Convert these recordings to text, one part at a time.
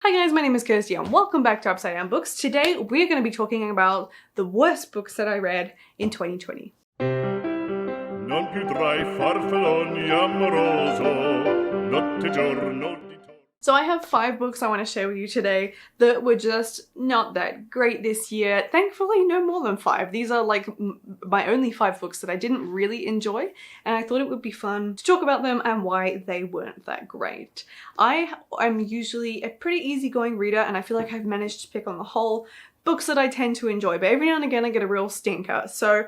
Hi guys, my name is Kirsty and welcome back to Upside Down Books. Today we're going to be talking about the worst books that I read in 2020. Non più tra I farfalloni amoroso, notte giorno di torno. So I have 5 books I want to share with you today that were just not that great this year. Thankfully, no more than 5. These are like my only 5 books that I didn't really enjoy, and I thought it would be fun to talk about them and why they weren't that great. I'm usually a pretty easygoing reader, and I feel like I've managed to pick on the whole books that I tend to enjoy, but every now and again I get a real stinker. So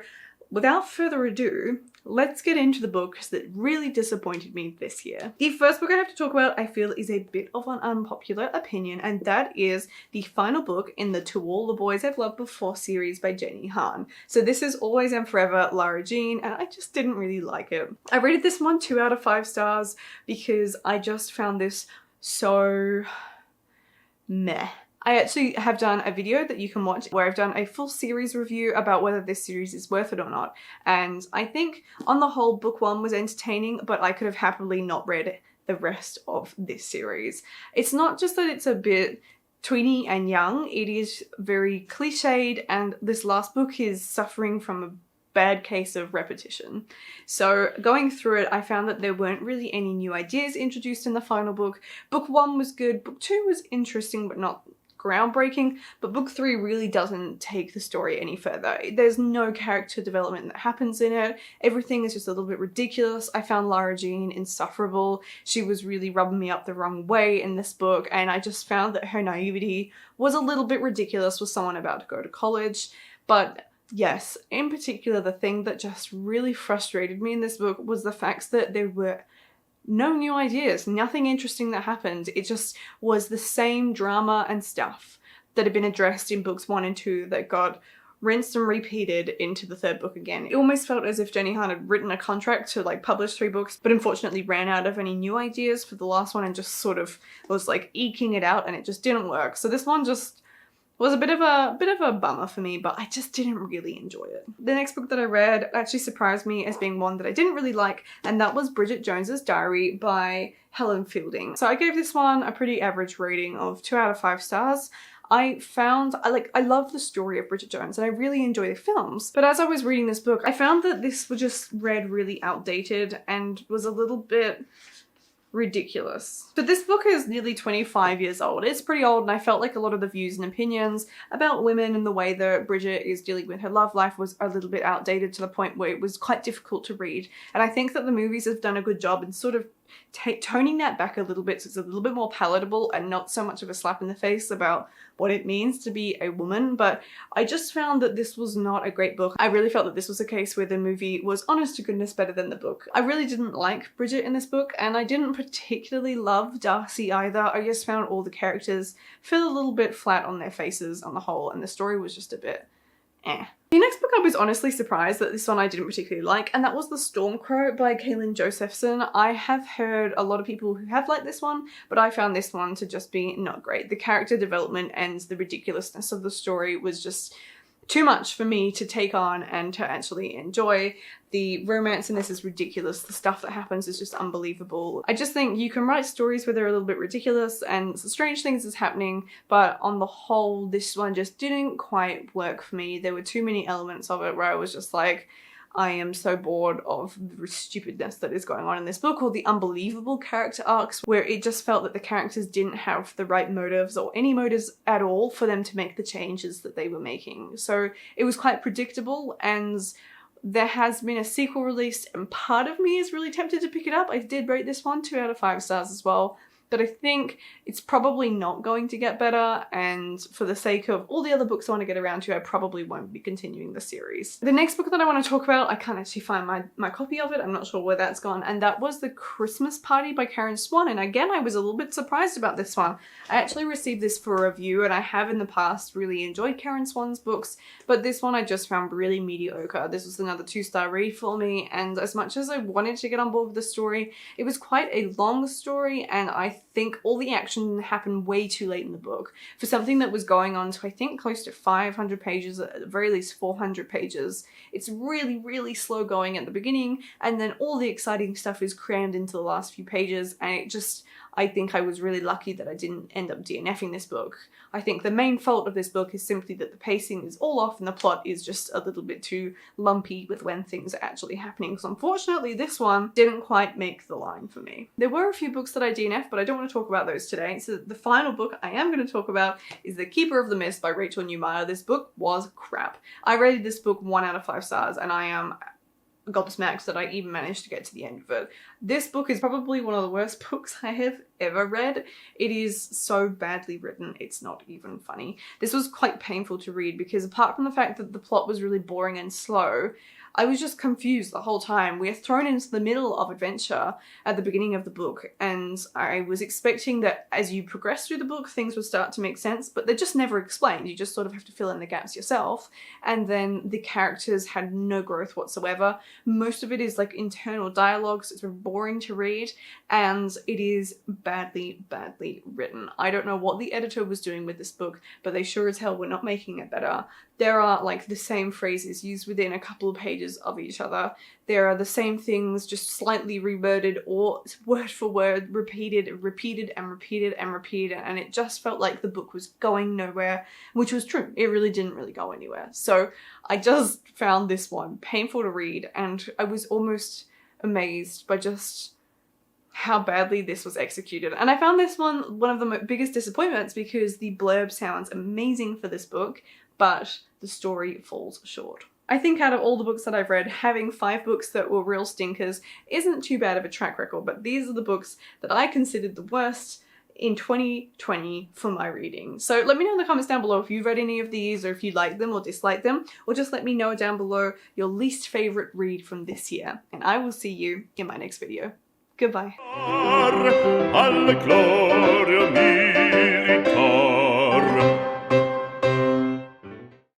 without further ado, let's get into the books that really disappointed me this year. The first book I have to talk about, I feel, is a bit of an unpopular opinion, and that is the final book in the To All the Boys I've Loved Before series by Jenny Han. So this is Always and Forever Lara Jean, and I just didn't really like it. I rated this one 2 out of 5 stars because I just found this so meh. I actually have done a video that you can watch where I've done a full series review about whether this series is worth it or not. And I think on the whole, book 1 was entertaining, but I could have happily not read the rest of this series. It's not just that it's a bit tweeny and young, it is very cliched, and this last book is suffering from a bad case of repetition. So going through it, I found that there weren't really any new ideas introduced in the final book. Book 1 was good, book 2 was interesting but not groundbreaking, but book 3 really doesn't take the story any further. There's no character development that happens in it. Everything is just a little bit ridiculous. I found Lara Jean insufferable. She was really rubbing me up the wrong way in this book, and I just found that her naivety was a little bit ridiculous for someone about to go to college. But yes, in particular, the thing that just really frustrated me in this book was the fact that there were no new ideas, nothing interesting that happened. It just was the same drama and stuff that had been addressed in books 1 and 2 that got rinsed and repeated into the 3rd book again. It almost felt as if Jenny Han had written a contract to like publish 3 books, but unfortunately ran out of any new ideas for the last one and just sort of was like eking it out, and it just didn't work. So this one just was a bit of a bummer for me, but I just didn't really enjoy it. The next book that I read actually surprised me as being one that I didn't really like, and that was Bridgets Diary by Helen Fielding. So I gave this one a pretty average rating of 2 out of 5 stars. I love the story of Bridget Jones and I really enjoy the films, but as I was reading this book, I found that this was just read really outdated and was a little bit ridiculous. But this book is nearly 25 years old. It's pretty old, and I felt like a lot of the views and opinions about women and the way that Bridget is dealing with her love life was a little bit outdated to the point where it was quite difficult to read. And I think that the movies have done a good job in sort of toning that back a little bit so it's a little bit more palatable and not so much of a slap in the face about what it means to be a woman. But I just found that this was not a great book. I really felt that this was a case where the movie was honest to goodness better than the book. I really didn't like Bridget in this book, and I didn't particularly love Darcy either. I just found all the characters fell a little bit flat on their faces on the whole, and the story was just a bit eh. The next book I was honestly surprised that this one I didn't particularly like, and that was The Stormcrow by Kaylin Josephson. I have heard a lot of people who have liked this one, but I found this one to just be not great. The character development and the ridiculousness of the story was just too much for me to take on and to actually enjoy. The romance in this is ridiculous. The stuff that happens is just unbelievable. I just think you can write stories where they're a little bit ridiculous and strange things is happening, but on the whole, this one just didn't quite work for me. There were too many elements of it where I was just like, I am so bored of the stupidness that is going on in this book, or the unbelievable character arcs where it just felt that the characters didn't have the right motives or any motives at all for them to make the changes that they were making. So it was quite predictable, and there has been a sequel released and part of me is really tempted to pick it up. I did rate this one 2 out of 5 stars as well, but I think it's probably not going to get better, and for the sake of all the other books I want to get around to, I probably won't be continuing the series. The next book that I want to talk about, I can't actually find my copy of it, I'm not sure where that's gone, and that was The Christmas Party by Karen Swan, and again I was a little bit surprised about this one. I actually received this for review, and I have in the past really enjoyed Karen Swan's books, but this one I just found really mediocre. This was another 2-star read for me, and as much as I wanted to get on board with the story, it was quite a long story, and I think all the action happened way too late in the book for something that was going on to I think close to 500 pages, at the very least 400 pages. It's really, really slow going at the beginning, and then all the exciting stuff is crammed into the last few pages, and it just, I think I was really lucky that I didn't end up DNFing this book. I think the main fault of this book is simply that the pacing is all off and the plot is just a little bit too lumpy with when things are actually happening. So unfortunately this one didn't quite make the line for me. There were a few books that I DNF'd, but I don't want to talk about those today. So the final book I am going to talk about is The Keeper of the Mist by Rachel Neumeier. This book was crap. I rated this book 1 out of 5 stars and I am gobsmacked that I even managed to get to the end of it. This book is probably one of the worst books I have ever read. It is so badly written, it's not even funny. This was quite painful to read because apart from the fact that the plot was really boring and slow, I was just confused the whole time. We are thrown into the middle of adventure at the beginning of the book, and I was expecting that as you progress through the book, things would start to make sense, but they're just never explained. You just sort of have to fill in the gaps yourself. And then the characters had no growth whatsoever. Most of it is like internal dialogue, so it's very boring to read, and it is badly, badly written. I don't know what the editor was doing with this book, but they sure as hell were not making it better. There are like the same phrases used within a couple of pages of each other. There are the same things just slightly reworded or word for word repeated and repeated, and it just felt like the book was going nowhere, which was true. It really didn't really go anywhere. So I just found this one painful to read, and I was almost amazed by just how badly this was executed. And I found this one of the biggest disappointments because the blurb sounds amazing for this book, but the story falls short. I think out of all the books that I've read, having 5 books that were real stinkers isn't too bad of a track record, but these are the books that I considered the worst in 2020 for my reading. So let me know in the comments down below if you've read any of these, or if you like them or dislike them, or just let me know down below your least favorite read from this year. And I will see you in my next video. Goodbye. Alle gloria mia